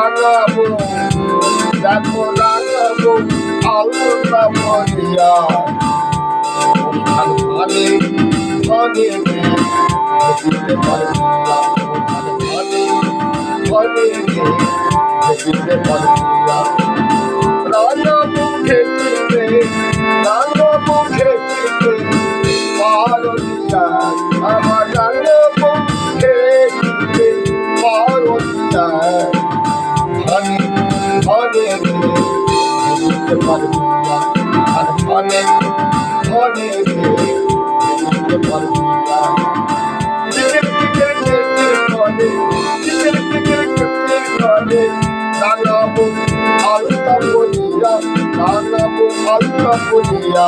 রাঙাবো দেখো রাঙাবো আলতা পরিয়া ওখান ঘনে ঘনে ঘেঁষিতে পারে ওখান ঘনে ঘনে ঘেঁষিতে পারে রাঙাবো ঘেঁষিতে রাঙাবো ঘেঁষিতে পারদিয়া আমার রাঙাবো ঘেঁষিতে পারদিয়া ঘনে ঘনে ঘেঁষিতে পারে আর ঘনে ঘনে ঘেঁষিতে পারে রাঙাবো আলতা পরিয়া রাঙাবো আলতা পরিয়া